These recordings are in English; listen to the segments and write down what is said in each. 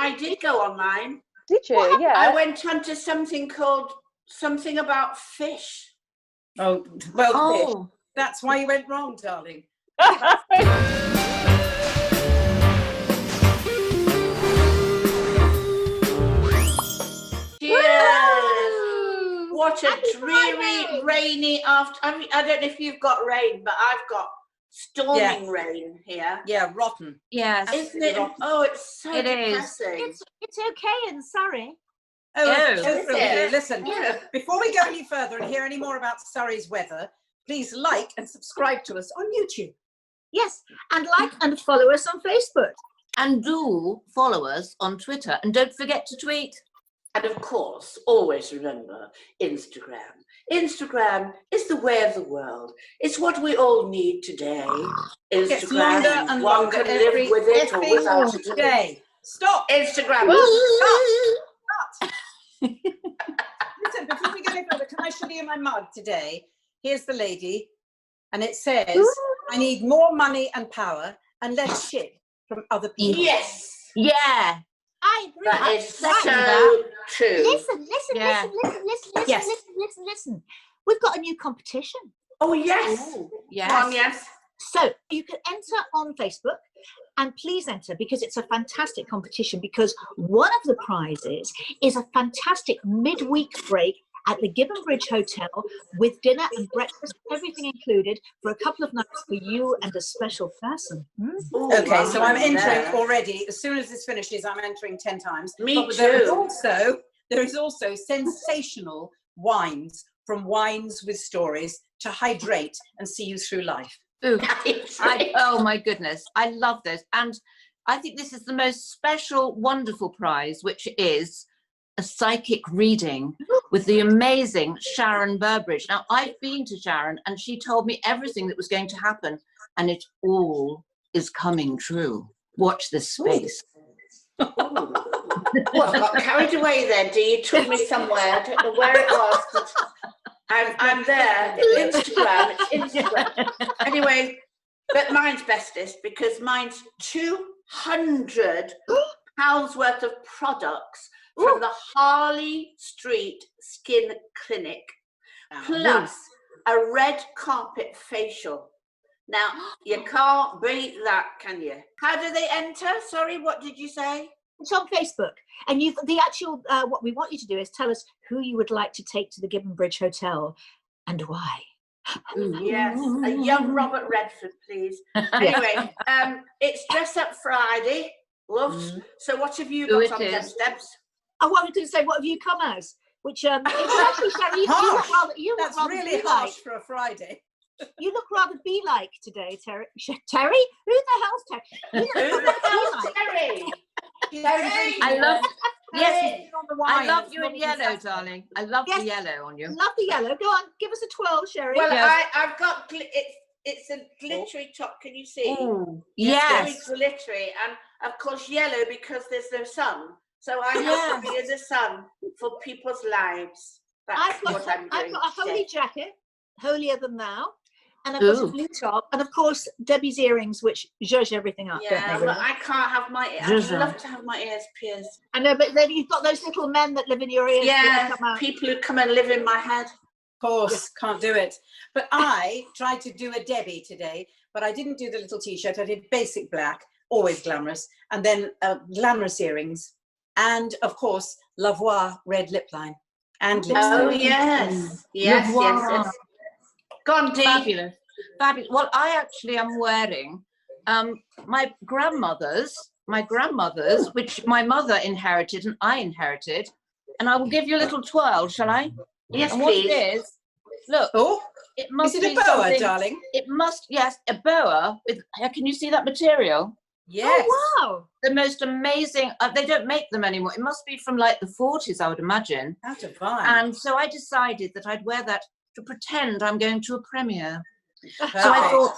I did go online. Did you? Yeah. I went onto something called Something About Fish. Oh, well, that's why you went wrong, darling. What a dreary, rainy after. I don't know if you've got rain, but I've got storming rain here. Yeah, rotten. Yes. Isn't it? Oh, it's so depressing. It's okay in Surrey. Listen, before we go any further and hear any more about Surrey's weather, please like and subscribe to us on YouTube. Yes, and like and follow us on Facebook. And do follow us on Twitter. And don't forget to tweet. And of course, always remember Instagram. Instagram is the way of the world. It's what we all need today. Instagram. It's longer and one longer can live with it or without it. Day. Stop. Instagram. Stop. Listen, before we go any further, can I show you my mug today? Here's the lady, and it says, I need more money and power and less shit from other people. Yes. Yeah. I agree. That is so true. Listen. We've got a new competition. Oh, yes. Yes. Yes. So you can enter on Facebook, and please enter because it's a fantastic competition, because one of the prizes is a fantastic midweek break at the Gibbon Bridge Hotel with dinner and breakfast, everything included, for a couple of nights for you and a special person. Okay, so I'm entering already. As soon as this finishes, I'm entering 10 times. Me too. There is also sensational wines from Wines with Stories to hydrate and see you through life. Ooh, oh my goodness, I love this. And I think this is the most special, wonderful prize, which is a psychic reading with the amazing Sharon Burbridge. Now, I've been to Sharon and she told me everything that was going to happen, and it all is coming true. Watch this space. Well, I got carried away there, Dee. You took me somewhere. I don't know where it was, but I'm there. It's Instagram. Anyway, but mine's bestest because mine's 200 pounds worth of products from the Harley Street Skin Clinic, plus a red carpet facial. Now, you can't beat that, can you? How do they enter? Sorry, what did you say? It's on Facebook, and the actual what we want you to do is tell us who you would like to take to the Gibbon Bridge Hotel and why. Yes, a young Robert Redford, please. Anyway, it's Dress Up Friday. Loves. So what have you got on them steps? I was going to say, what have you come as? Which it's actually Sherrie, you look rather really harsh for a Friday. You look rather bee-like today, Terry. Terry? Who the hell's Terry? Who the hell's Terry? I love. Yes, I love you in yellow, darling. I love the yellow on you. Love the yellow. Go on, give us a twirl, Sherrie. Well, I've got it's a glittery top. Can you see? Oh, yes. It's very glittery, and of course yellow because there's no sun. So I have to be the sun for people's lives. That's what I'm doing. I've got a holy jacket, holier than thou. And I've got a blue top, and of course Debbie's earrings, which zhuzh everything up. Yeah, don't they, but I can't have my. I'd love to have my ears pierced. I know, but then you've got those little men that live in your ears. Yeah, people who come and live in my head. Of course, can't do it. But I tried to do a Debbie today, but I didn't do the little T-shirt. I did basic black, always glamorous, and then glamorous earrings, and of course Lavoie red lip line and lipstick. Oh yes, yes. Gone deep. Fabulous. Fabulous. Well, I actually am wearing my grandmother's, which my mother inherited and I inherited. And I will give you a little twirl, shall I? Yes, and please. What it is, look. Oh, it must is it be a boa, something, darling? It must, yes, a boa. With, can you see that material? Yes. Oh, wow. The most amazing, they don't make them anymore. It must be from like the 40s, I would imagine. How divine. And so I decided that I'd wear that to pretend I'm going to a premiere. Perfect. So I thought,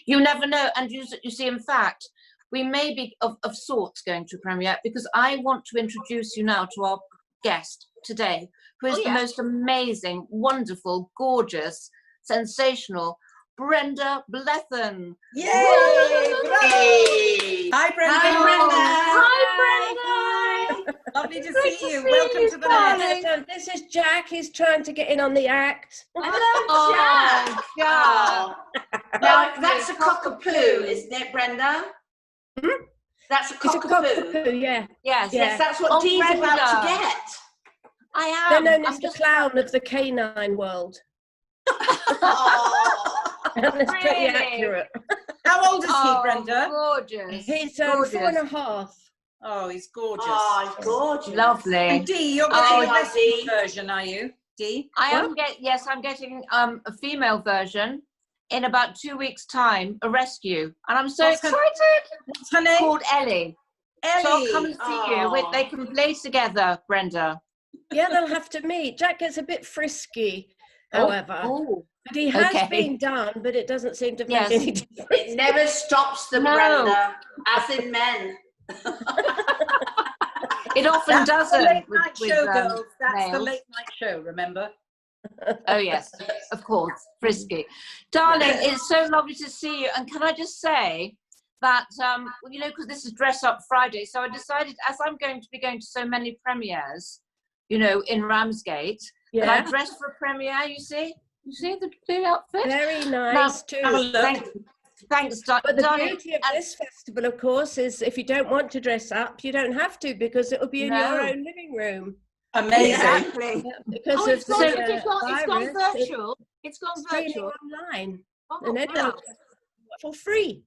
you never know. And you see, in fact, we may be of sorts going to a premiere, because I want to introduce you now to our guest today, who is the most amazing, wonderful, gorgeous, sensational Brenda Blethyn. Yay! Hi, Brenda. Hi, Brenda. Lovely to see you. Welcome to the darling. net. This is Jack. He's trying to get in on the act. Hello, Jack. Jack. Oh. Now, that's a cockapoo, isn't it, Brenda? That's a It's a cockapoo. cockapoo, yeah. Yes. Yes, that's what Oh, Dee's about to Brenda. get. I They're am. known I'm as the just clown of the canine world. Oh. And that's pretty Really? accurate. How old is he, Oh, Brenda? gorgeous. He's Gorgeous. 4.5. Oh, he's gorgeous. Oh, it's gorgeous. Lovely. And Dee, you're Oh, getting a rescue Dee. version, are you? Dee? I'm getting a female version in about 2 weeks' time, a rescue, and I'm so What's her- excited. What's her name? Called Ellie. So I'll Ellie. come and see you. Oh. They can play together, Brenda. Yeah, they'll have to meet. Jack gets a bit frisky, however. Oh. But he has Okay. been done, but it doesn't seem to make Yes. any difference. It never stops them, No. Brenda, as in men. It often That's the doesn't. late with- night with, show, girls. That's the males. late night show, remember? Oh yes, of course, frisky, darling. It's so lovely to see you. And can I just say that because this is Dress Up Friday, so I decided, as I'm going to be going to so many premieres, in Ramsgate, that I Yeah, dressed for a premiere. You see the outfit. very Now, nice too. Have a look. Thanks, But the darling. beauty of this festival, of course, is if you don't want to dress up, you don't have to, because it'll be in your No. own living room. Amazing. Exactly. Because Oh, of it's the gone, So- it's gone virus, virtual. It's gone streaming virtual. online, Oh, and anyone wow. can for free.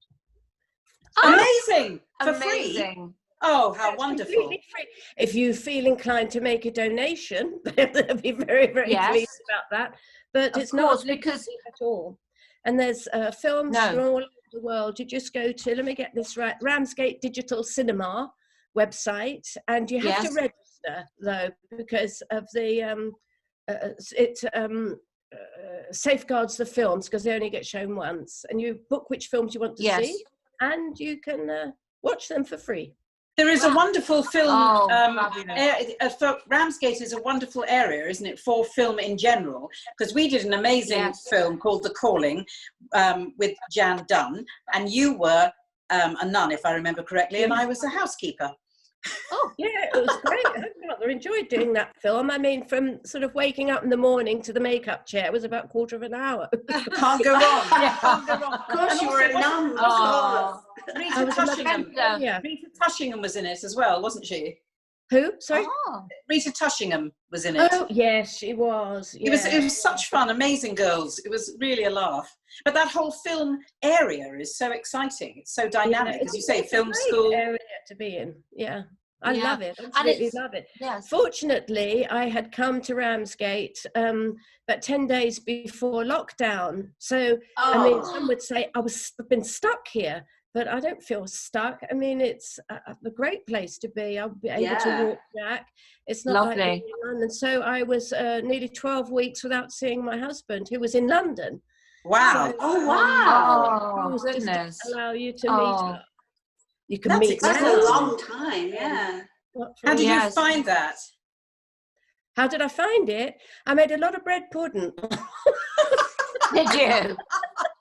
Amazing. For free. Amazing. Oh, how It's wonderful. completely free. If you feel inclined to make a donation, they'll be very, very Yes. pleased about that. But Of it's course, not because at all. And there's films No. from all over the world. You just go to, let me get this right, Ramsgate Digital Cinema website, and you have Yes. to register though, because of the it safeguards the films, because they only get shown once, and you book which films you want to Yes. see, and you can watch them for free. There is a wonderful film. Oh, fabulous. For Ramsgate is a wonderful area, isn't it, for film in general? Because we did an amazing Yes. film called The Calling with Jan Dunn, and you were a nun, if I remember correctly, and I was a housekeeper. Oh, yeah, it was great. I rather enjoyed doing that film. I mean, from sort of waking up in the morning to the makeup chair, it was about a quarter of an hour. Can't go wrong. Can't go wrong. Of course, you were a nun. Of Oh. course. I Rita was Tushingham. Yeah. Rita Tushingham was in it as well, wasn't she? Who? Sorry? Oh. Rita Tushingham was in it. Oh, yes, she was. It was such fun, amazing girls. It was really a laugh. But that whole film area is so exciting. It's so dynamic, as you say, film school. Area to be in. Yeah. I Yeah. love it. Absolutely it's- love it. Yes. Fortunately, I had come to Ramsgate about 10 days before lockdown. So, I mean, some would say I've been stuck here, but I don't feel stuck. I mean, it's a great place to be. I'll be able to Yeah. walk back. It's not like Lovely. being in London. So I was nearly 12 weeks without seeing my husband, who was in London. Wow. Oh, wow. Oh, Rules just goodness. allow you to meet Oh. up. You can That's meet That's now. a long time, yeah. Not How for- did you Yes. find that? How did I find it? I made a lot of bread pudding. Did you?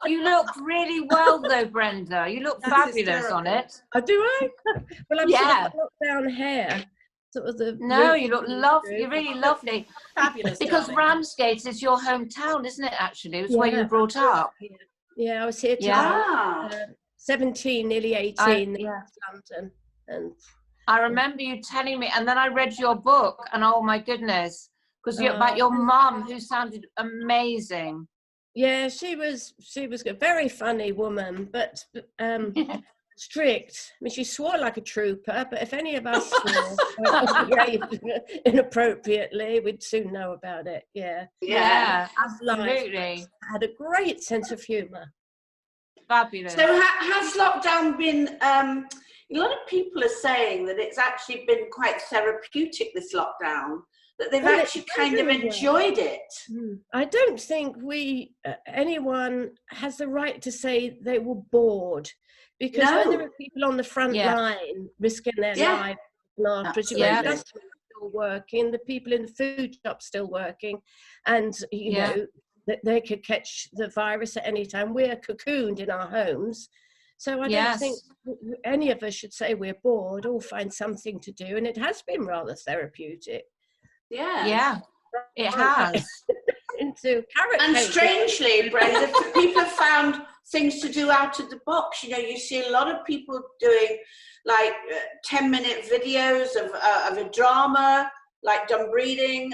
You looked really well, though, Brenda. You look That's fabulous on hysterical. Oh, it. do I? Well, I'm Yeah. sort of got down hair. Sort of the No, roots you look coming lovely. through. You're really lovely. Fabulous. Because darling. Ramsgate is your hometown, isn't it? Actually, it's where you Yeah. were brought up. Yeah, I was here till Yeah. 17, nearly 18 in yeah. London. And I remember you telling me, and then I read your book, and oh my goodness, because about your mum, who sounded amazing. yeah, she was a very funny woman, but strict. I mean, she swore like a trooper, but if any of us swore behaved inappropriately, we'd soon know about it. Yeah. Yeah, Life. absolutely. Had a great sense of humour. Fabulous. So has lockdown been, a lot of people are saying that it's actually been quite therapeutic, this lockdown, that they've Well, actually kind of enjoyed it. I don't think anyone has the right to say they were bored, because when there No. are people on the front Yeah. line risking their Yeah. lives and afterwards, you've Absolutely. got customers still working, the people in the food shop still working, and you Yeah. know that they could catch the virus at any time. We're cocooned in our homes, So I don't think any of us should say we're bored or find something to do. And it has been rather therapeutic. Yeah. It has. Into carrot And cake. strangely, Brenda, people have found things to do out of the box. You know, you see a lot of people doing like 10-minute videos of a drama, like dumb breeding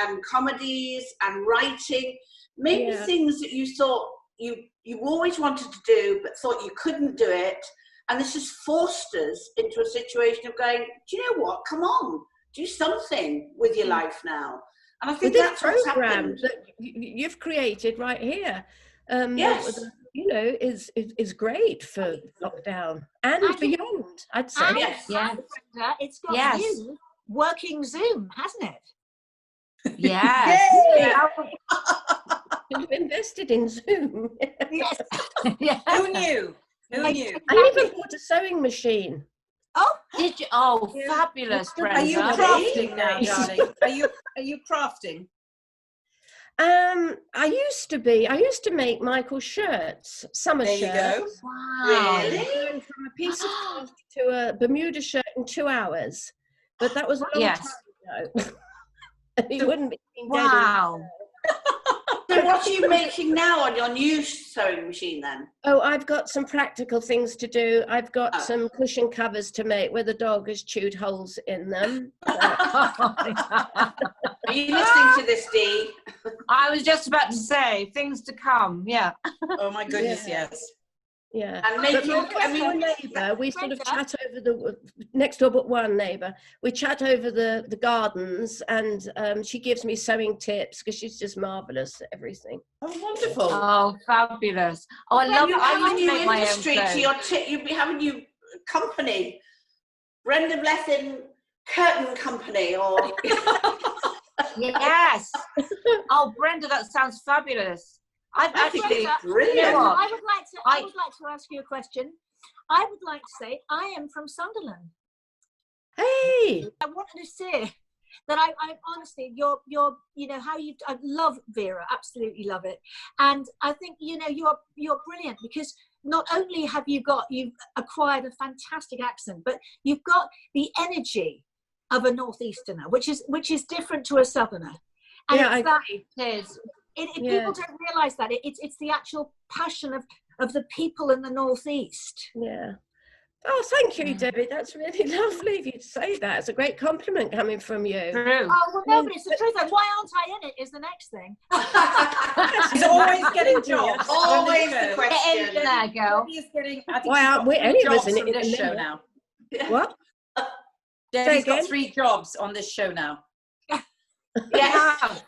and comedies and writing. Maybe things that you thought you always wanted to do but thought you couldn't do it. And this has forced us into a situation of going, do you know what? Come on, do something with your life now. And I think that's what's happened. That you've created right here, Yes. you know, is great for lockdown and beyond, I'd say. Yes. Brenda, it's got you working Zoom, hasn't it? Yes. You've invested in Zoom. Yes. Yeah. Who knew? Who knew? I even bought a sewing machine. Oh, Did you? Oh, fabulous, Brenda. Are you crafting now, darling? Are you crafting? I used to be. I used to make Michael's shirts, summer There you shirts. go. Wow. Really? Going from a piece of cloth to a Bermuda shirt in 2 hours. But that was a long Yes. time ago. And he wouldn't be dead. Wow. So what are you making now on your new sewing machine then? Oh, I've got some practical things to do. I've got Oh. some cushion covers to make where the dog has chewed holes in them. Are you listening to this, Dee? I was just about to say things to come. Yeah. Oh my goodness, yes. Yeah. And But making, my I mean, neighbour, we sort of Brenda? chat over the next door but one neighbour. We chat over the gardens, and she gives me sewing tips because she's just marvellous at everything. oh, wonderful. Oh, fabulous. Oh, I love. You I have a used to new make my own industry to clothes. your you'd be having new company, Brenda Blethyn Curtain Company, or Yes. Oh, Brenda, that sounds fabulous. I've That'd be actually. brilliant. You know what? I would like to ask you a question. I would like to say I am from Sunderland. Hey, I wanted to say that I honestly, you're, you know, how I love Vera, absolutely love it. And I think, you know, you're brilliant because not only have you've acquired a fantastic accent, but you've got the energy of a Northeasterner, which is different to a Southerner. And yeah, I it's that, agree. It is. people don't realise that it's the actual passion of the people in the Northeast. Yeah. Oh, thank you, Debbie. That's really lovely of you to say that. It's a great compliment coming from you. True. Oh well, no, but it's the truth. Like, why aren't I in it? Is the next thing. He's always getting jobs. Always the Get in question. there, girl. Debbie is getting. I think Why she's aren't got we- 3 any of us jobs in it on in this a show minute? now. What? Debbie's again? got 3 jobs on this show now. Yes.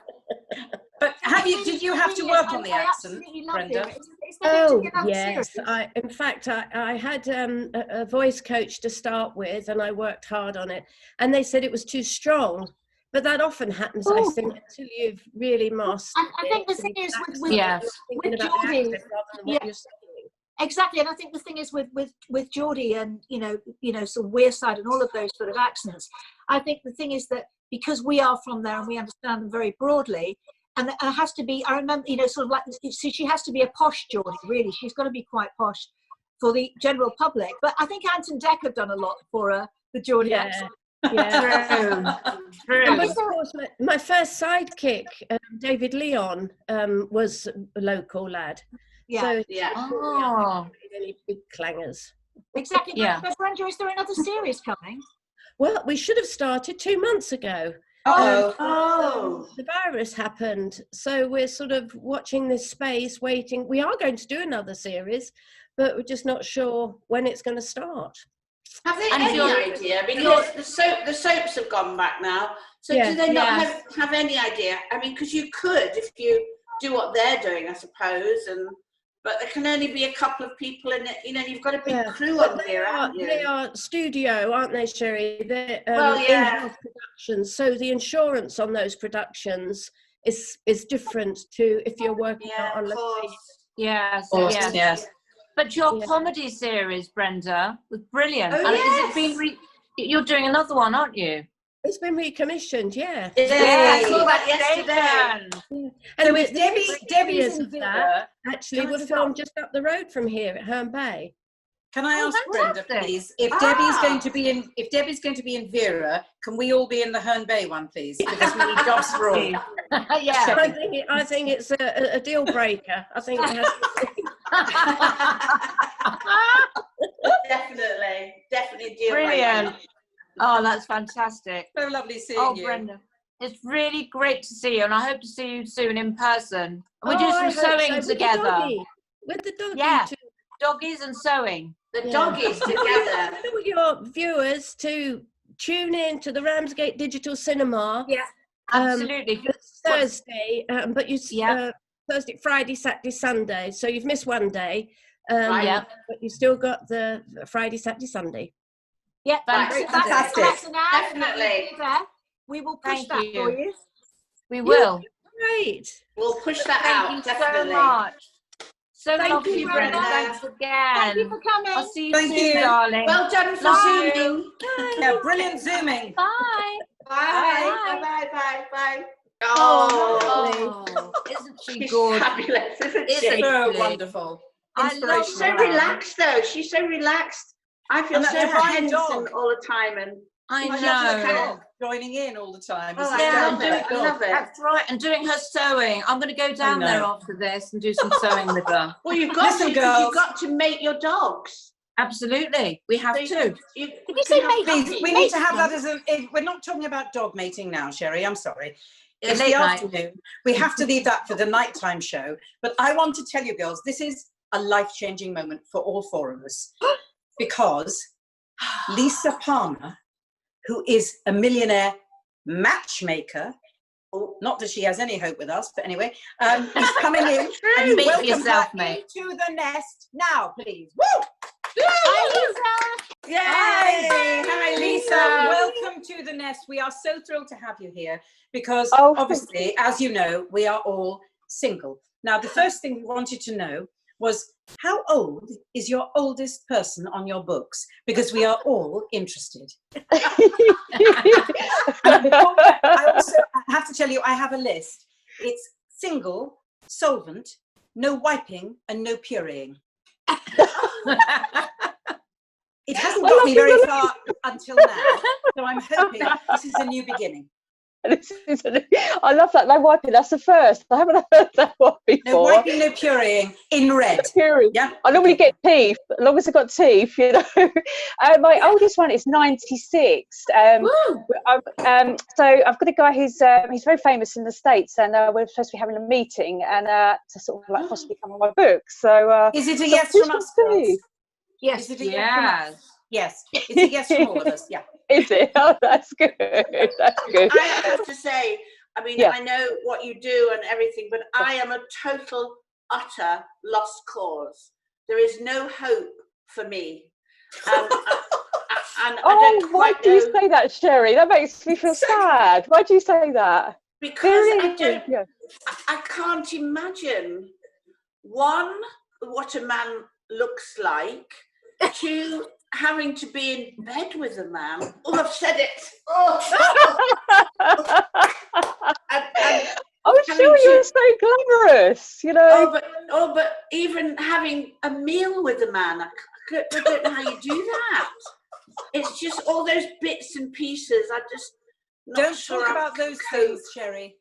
But did you have to work on the I accent, absolutely love Brenda? it. It's the thing Oh, to get out yes. serious. In fact, I had a voice coach to start with, and I worked hard on it. And they said it was too strong. But that often happens, I think, until you've really mastered And I think the thing is with Yes. thinking with about the Geordie, accent rather than what yeah. you're saying. exactly, and I think the thing is with Geordie and you know sort of Wearside and all of those sort of accents. I think the thing is that because we are from there and we understand them very broadly, and it has to be. I remember, you know, sort of like, so she has to be a posh Geordie. Really, she's got to be quite posh for the general public. But I think Anton Deck have done a lot for the Geordie accent. Yeah. True. And of course, my first sidekick, David Leon, was a local lad. Yeah, So Yeah. Oh. any big clangers. exactly. Yeah. But Brenda, is there another series coming? Well, we should have started 2 months ago. Oh. The virus happened, so we're sort of watching this space, waiting. We are going to do another series, but we're just not sure when it's going to start. Have they And any you're- idea? Because the soaps have gone back now. So Yeah. do they not Yes. have any idea? I mean, because you could if you do what they're doing, I suppose, but there can only be a couple of people in it. You know, you've got a big Yeah. crew But on here, haven't you? they are studio, aren't they, Sherrie? They're Well, yeah. in-house productions. So the insurance on those productions is different to if you're working Yeah, on of course. location. Yes. Of course, Yes. yes. But your Yeah. comedy series, Brenda, was brilliant. Oh, And is yes. it been you're doing another one, aren't you? It's been recommissioned, yeah. I saw that yesterday. Congratulations. And So the is Debbie's areas in of that Vera. actually Can I were just filmed just up the road from here at Herne Bay. Can I ask Brenda, fantastic. please, if Debbie's going to be in Vera, can we all be in the Herne Bay one, please? Because we need jobs for all. Yeah. I think it's a deal breaker. I think it has Definitely deal Brilliant. breaker. Oh, that's fantastic. So lovely seeing Oh, you. Brenda, it's really great to see you, and I hope to see you soon in person. We Oh, do I some hope sewing so. together. With the doggy Yeah. too. Doggies and sewing. The Yeah. doggies together. I want your viewers to tune in to the Ramsgate Digital Cinema. Yeah. Absolutely. It's Thursday, but you Yeah. Thursday, Friday, Saturday, Sunday. So you've missed one day, Right. Yeah. but you still got the Friday, Saturday, Sunday. Yeah, Fantastic. that's an ad. Definitely. We will push Thank that you. for you. We will. Great. We'll push that Thank out. you Definitely. so much. So Thank lovely, you, Brenda. Brenda. Thanks Thank again. you for coming. I'll see you Thank soon, you. darling. Well done for Love zooming. Yeah, brilliant zooming. Bye. Bye. Bye. Bye. Bye. Bye. Oh, isn't she She's gorgeous? fabulous, isn't Isn't she? So she? wonderful. I love She's so Inspirational. her. relaxed, though. She's so relaxed. I feel And so that divine tense dog. all the time, and I She has a know. dog joining in all the time. Oh, This I is Yeah, love so it. nice. I love it. That's right. And doing her sewing. I'm going to go down there know. after this and do some sewing with her. Well, you've got Listen, to, 'cause you've girls. got to mate your dogs. Absolutely. We have So to. You Did you say mate? Please, we need to have that as a. We're not talking about dog mating now, Sherrie. I'm sorry. It's Late the night. afternoon. We have to leave that for the nighttime show. But I want to tell you, girls, this is a life-changing moment for all four of us, because Lisa Palmer, who is a millionaire matchmaker, not that she has any hope with us, but anyway, is coming in. And you Speak for welcome yourself, her mate. into the nest now, please. Woo! Hi, Lisa. Yay! Hi, Lisa, Lisa. welcome to the nest. We are so thrilled to have you here because Oh, obviously, as you know, we are all single. Now, the first thing we wanted to know was, how old is your oldest person on your books? Because we are all interested. And before that, I also have to tell you, I have a list. It's single, solvent, no wiping, and no pureeing. It hasn't got me very far until now, so I'm hoping this is a new beginning. I love that. No wiping. That's the first. I haven't heard that one before. No wiping, no pureeing, in red. Yeah. I normally get teeth, as long as I've got teeth, you know. My oldest one is 96. So I've got a guy who's he's very famous in the States, and we're supposed to be having a meeting and to sort of like possibly come on my book. So Is it a so yes we from shall us, girls? see. Yes. Is it a yes from us? Yes. Yes. It's a yes from all of us. Yeah. Is it? Oh, that's good. That's good. I have to say, I mean, Yeah. I know what you do and everything, but I am a total, utter lost cause. There is no hope for me. And I Oh, don't why quite do you know, say that, Sherrie? That makes me feel sad. Why do you say that? because Yeah. I can't imagine, one, what a man looks like, two, having to be in bed with a man. Oh, I've said it. And Oh, having sure, you're to- so glamorous, you know. but even having a meal with a man, I don't know how you do that. It's just all those bits and pieces. I just not Don't sure talk I about can those cope. things, Sherrie.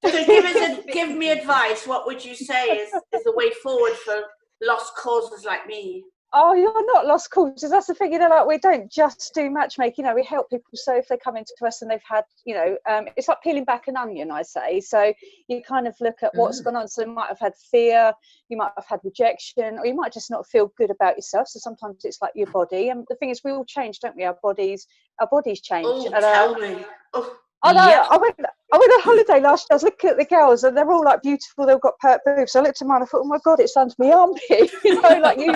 So give me advice. What would you say is the way forward for lost causes like me? Oh, you're not lost causes. That's the thing, you know, like we don't just do matchmaking, you know, we help people. So if they come into us and they've had, you know, it's like peeling back an onion, I say. So you kind of look at what's gone on. So you might have had fear, you might have had rejection, or you might just not feel good about yourself. So sometimes it's like your body. And the thing is, we all change, don't we? Our bodies change. Oh, And, tell me. Oh, I know. Yeah. I went on holiday last year. I was looking at the girls, and they're all like beautiful. They've got pert boobs. So I looked at mine. I thought, oh my god, it's under my armpit. You know, like you.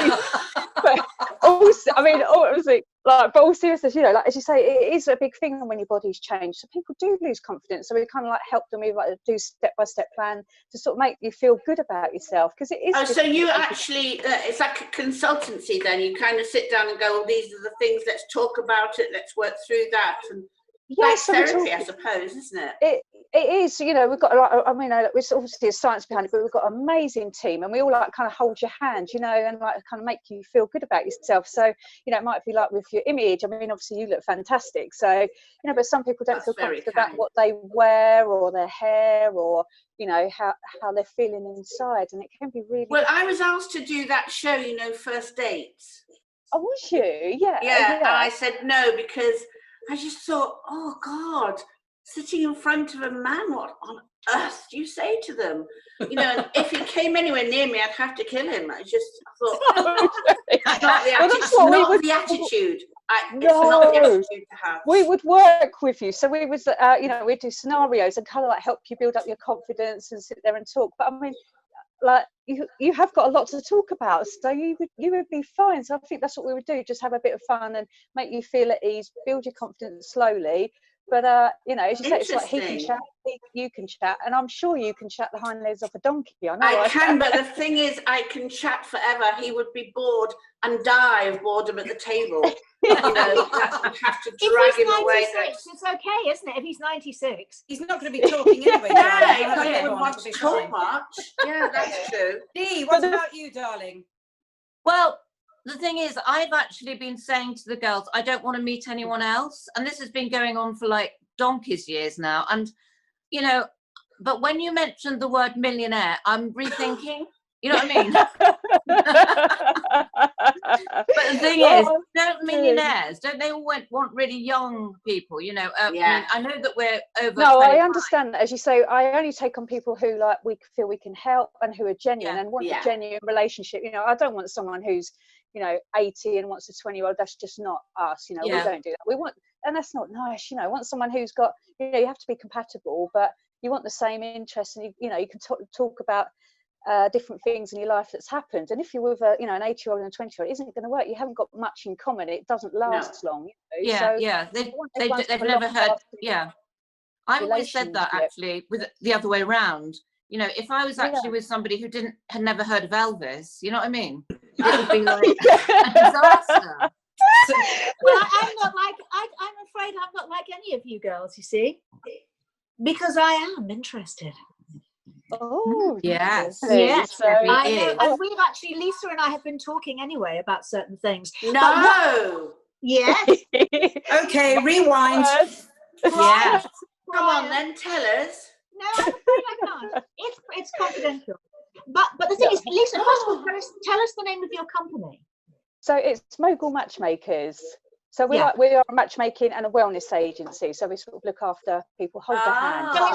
But also, I mean, obviously, like, but all seriousness, you know, like as you say, it is a big thing when your body's changed. So people do lose confidence. So we kind of like help them with like do step-by-step plan to sort of make you feel good about yourself, because it is. oh, so you actually, it's like a consultancy then. You kind of sit down and go, well, these are the things, let's talk about it, let's work through that. And Yes, like therapy, I suppose, isn't it? It is, you know, we've got, like, I mean, it's obviously a science behind it, but we've got an amazing team, and we all like kind of hold your hand, you know, and like kind of make you feel good about yourself. So, you know, it might be like with your image. I mean, obviously you look fantastic. So, you know, but some people don't That's feel very confident about kind. what they wear or their hair or, you know, how they're feeling inside, and it can be really. Well, I was asked to do that show, you know, First Dates. Oh, was you? Yeah. Yeah, and I said no because I just thought, oh God, sitting in front of a man, what on earth do you say to them? You know, and if he came anywhere near me, I'd have to kill him. I thought, that's not the attitude. It's not the attitude. It's not the attitude to have. We would work with you, so we was, you know, we'd do scenarios and kind of like help you build up your confidence and sit there and talk. But I mean, like you have got a lot to talk about, so you would be fine. So I think that's what we would do, just have a bit of fun and make you feel at ease, build your confidence slowly. But you know, as you say, it's like he can chat, you can chat, and I'm sure you can chat the hind legs off a donkey. I can, but the thing is, I can chat forever. He would be bored and die of boredom at the table. You know, you'd have to drag him away. It's okay, isn't it? If he's 96, he's not going to be talking anyway. Yeah, he wouldn't want to talk much. Yeah, that's true. Dee, what about you, darling? Well, the thing is, I've actually been saying to the girls, I don't want to meet anyone else. And this has been going on for like donkey's years now. And, you know, but when you mentioned the word millionaire, I'm rethinking, you know what I mean? But the thing is, don't millionaires, don't they all want really young people, you know? I mean, I know that we're over. No, 25. I understand that. As you say, I only take on people who like we feel we can help and who are genuine and want a genuine relationship. You know, I don't want someone who's, you know, 80 and wants a 20-year-old. That's just not us. You know, we don't do that. We want, and that's not nice. You know, I want someone who's got, you know, you have to be compatible, but you want the same interests, and you know, you can talk about different things in your life that's happened. And if you're with a, you know, an 80-year-old and a 20-year-old, it isn't going to work. You haven't got much in common. It doesn't last long. You know? They've never heard. I always said that actually with the other way around. You know, if I was actually with somebody who had never heard of Elvis, you know what I mean? It would be like a disaster. Well, I'm not like, I'm afraid I'm not like any of you girls, you see, because I am interested. Oh, yes. Yes, so, I know. And we've actually, Lisa and I have been talking anyway about certain things. No. Yes. Okay, rewind. Yeah. Come on then, tell us. No, I'm afraid I can't. It's confidential. But the thing is, Lisa, first of all, tell us the name of your company. So it's Mogul Matchmakers. So we are a matchmaking and a wellness agency. So we sort of look after people, hold their hand. So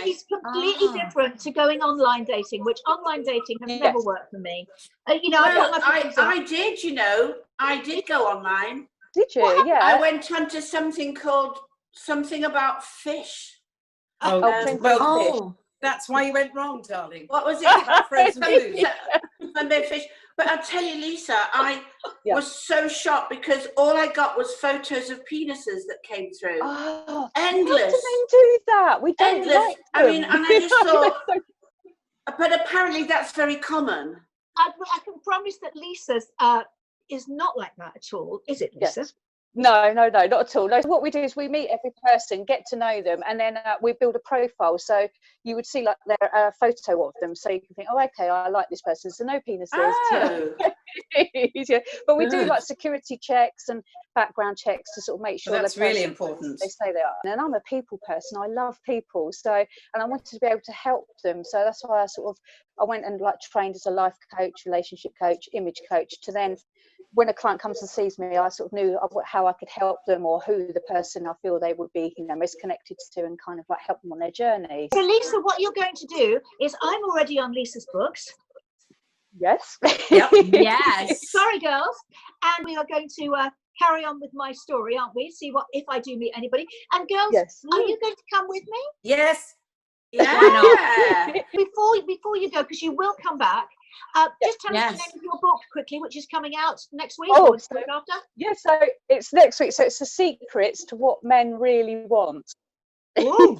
it's completely different to going online dating, which online dating has never worked for me. You know, I did. You know, I did go online. Did you? Yeah. I went onto something called something about fish. Well, that's why you went wrong, darling. What was it? Frozen food. Sunday fish. But I'll tell you, Lisa, I was so shocked because all I got was photos of penises that came through. Oh, endless. Why do men do that? We don't endless. like them. I mean, and I just thought, but apparently that's very common. I can promise that Lisa's is not like that at all, is it, Lisa? Yes. No, not at all. No, what we do is we meet every person, get to know them, and then we build a profile. So you would see like their photo of them, so you can think, oh, okay, I like this person. So no penises. Oh. But we do like security checks and background checks to sort of make sure that's really important. They say they are. And I'm a people person. I love people. So, and I wanted to be able to help them. So that's why I went and like trained as a life coach, relationship coach, image coach, to then when a client comes and sees me, I sort of knew how I could help them or who the person I feel they would be, you know, most connected to, and kind of like help them on their journey. So Lisa, what you're going to do is, I'm already on Lisa's books. Yes. Yep. Yes. Sorry, girls. And we are going to carry on with my story, aren't we? See what if I do meet anybody. And girls, are you going to come with me? Yes. Yeah. Before you go, because you will come back. Just tell us the name of your book quickly, which is coming out next week or the week after. Yeah, so it's next week. So it's the secrets to what men really want. Ooh,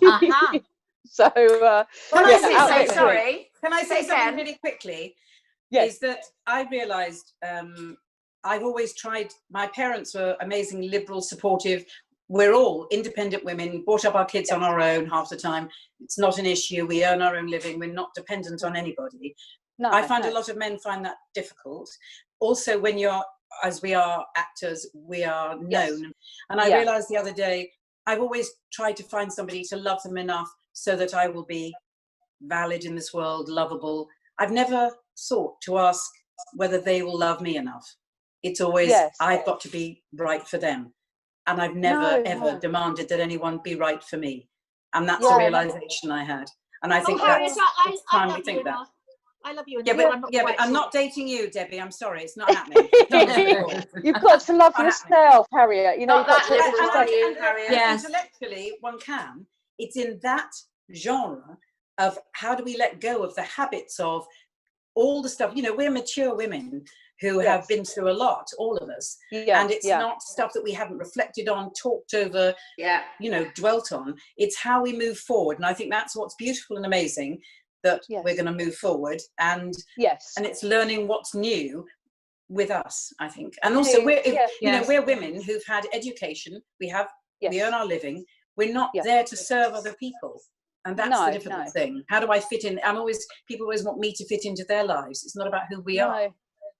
So Can I say Say something really quickly? Yes. Is that I realised I've always tried. My parents were amazing, liberal, supportive. we're all independent women, brought up our kids on our own half the time. It's not an issue. We earn our own living. We're not dependent on anybody. No, I find no. a lot of men find that difficult. Also, when you're, as we are actors, we are known. Yes. And I Yeah. realized the other day, I've always tried to find somebody to love them enough so that I will be valid in this world, lovable. I've never sought to ask whether they will love me enough. It's always, Yes. I've got to be right for them. And I've never, No, ever no. demanded that anyone be right for me. And that's Yeah, a no. realization I had. And I think Harriet, that's it's I time love we you think that. enough. I love you Yeah, enough. but, I'm not yeah, the but right I'm sort. not dating you, Debbie. I'm sorry, it's not happening. It's not happening at all. You've got to love Not yourself, Harriet. You know, Not you've got that to. liberal, It's are like, you, and Harriet? Yes. intellectually, one can. It's in that genre of how do we let go of the habits of all the stuff. You know, we're mature women who have Yes. been through a lot, all of us. yeah, And it's yeah. not stuff that we haven't reflected on, talked over, Yeah. you know, dwelt on. It's how we move forward. And I think that's what's beautiful and amazing, that Yes. we're going to move forward. And Yes. it's learning what's new with us, I think. And also, Hey, we're, yeah. you know, Yes. we're women who've had education. We Yes. earn our living. We're not Yeah. there to serve other people. And that's No, the difficult no. thing. How do I fit in? People always want me to fit into their lives. It's not about who we are. No.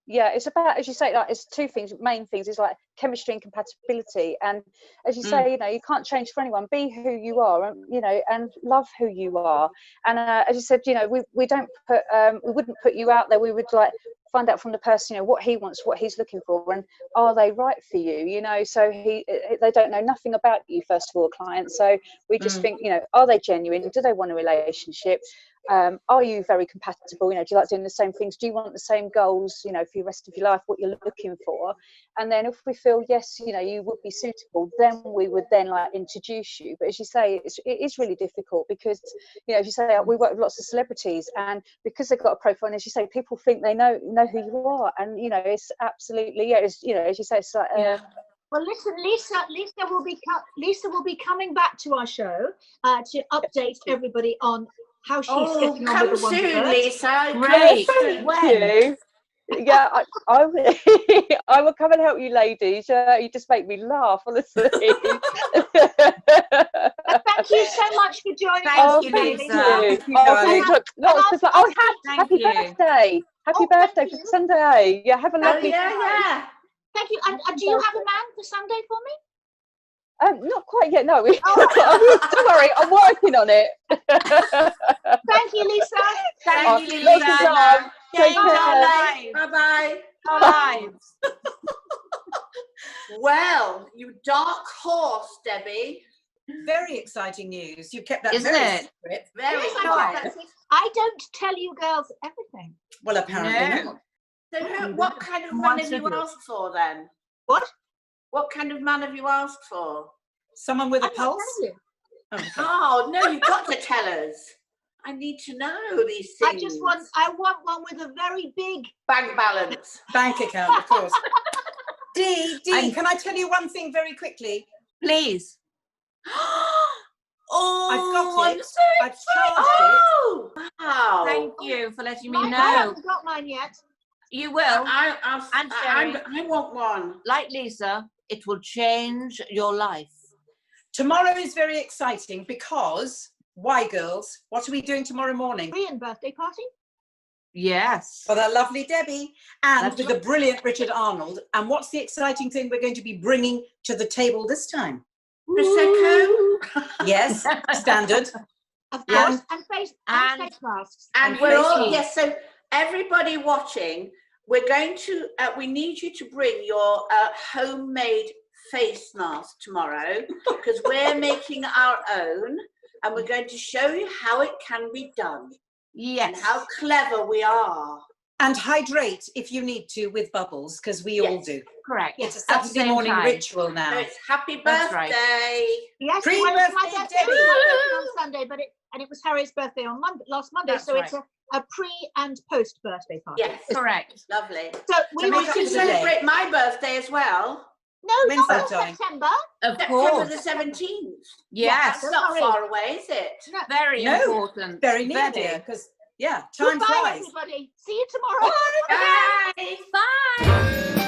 Yeah, it's about, as you say, like, it's two things, main things, is like chemistry and compatibility. And as you say, you know, you can't change for anyone. Be who you are, and, you know, and love who you are. And as you said, you know, we don't put, we wouldn't put you out there. We would like find out from the person, you know, what he wants, what he's looking for, and are they right for you? You know, so they don't know nothing about you, first of all, clients. So we just think, you know, are they genuine? Do they want a relationship? Are you very compatible? You know, do you like doing the same things? Do you want the same goals, you know, for the rest of your life, what you're looking for? And then if we feel, yes, you know, you would be suitable, then we would then like introduce you. But as you say, it is really difficult because, you know, as you say, we work with lots of celebrities, and because they've got a profile, and as you say, people think they know who you are. And, you know, it's absolutely, yeah, it's, you know, as you say, it's like, Well, listen, Lisa will be coming back to our show to update everybody on how she's getting on come with the soon, Wonderbirds. Lisa. Great. thank When? you. Yeah, I will I will come and help you, ladies. You just make me laugh, honestly. Thank you so much for joining Thank us. you, today, Lisa. Thank you, Oh, darling. look, lots of I'll- happy you. birthday. Happy Oh, thank birthday for you. Sunday. Yeah, have a Oh, lovely yeah, time. yeah. Thank you. And do you have a man for Sunday for me? Not quite yet, no. Oh. Don't worry, I'm working on it. Thank you, Lisa. Thank you, Lots of Lisa. time. Take Change our care. lives. Bye-bye. Our lives. Well, you dark horse, Debbie. Very exciting news. You kept that Isn't very it? secret. Very Yes, I quiet. know. I don't tell you girls everything. Well, apparently No. not. So what kind of man have you asked for then? What? What kind of man have you asked for? Someone with a I'm not pulse? telling you. Oh, okay. Oh, no, you've got to tell us. I need to know these things. I want one with a very big. Bank balance. Bank account, of course. Dee, I'm- can I tell you one thing very quickly? Please. Oh, I've got I'm it. so I've excited. charged it. Oh, wow. Thank you for letting me I know. haven't got mine yet. You will. And Sherrie. I want one. Like Lisa, it will change your life. Tomorrow is very exciting because, why, girls? What are we doing tomorrow morning? Korean birthday party. Yes. For the lovely Debbie and That's with the brilliant Richard Arnold. And what's the exciting thing we're going to be bringing to the table this time? Prosecco. Yes, standard. Of Yeah. course, and face masks. And And we're all, Tracy. yes, so everybody watching, we're going to, we need you to bring your homemade face mask tomorrow because we're making our own and we're going to show you how it can be done and Yes. how clever we are. And hydrate if you need to with bubbles, because we all Yes. do. Correct. It's a At the Saturday same morning time. ritual So now. it's happy That's right. birthday. Yes, Pre-birthday, well, it's my birthday Debbie. on Sunday, but it was Harry's birthday on last Monday, That's so it's right. a pre and post birthday party. Yes, Correct. lovely. So we make will We up can for the day. celebrate my birthday as well. no, When's not that, in darling? September. Of September course. the 17th. Yes. That's not Sorry. far away, is it? No. Very No, important. Very near, dear, because, yeah, time Goodbye, flies. everybody. See you tomorrow. Bye. Bye.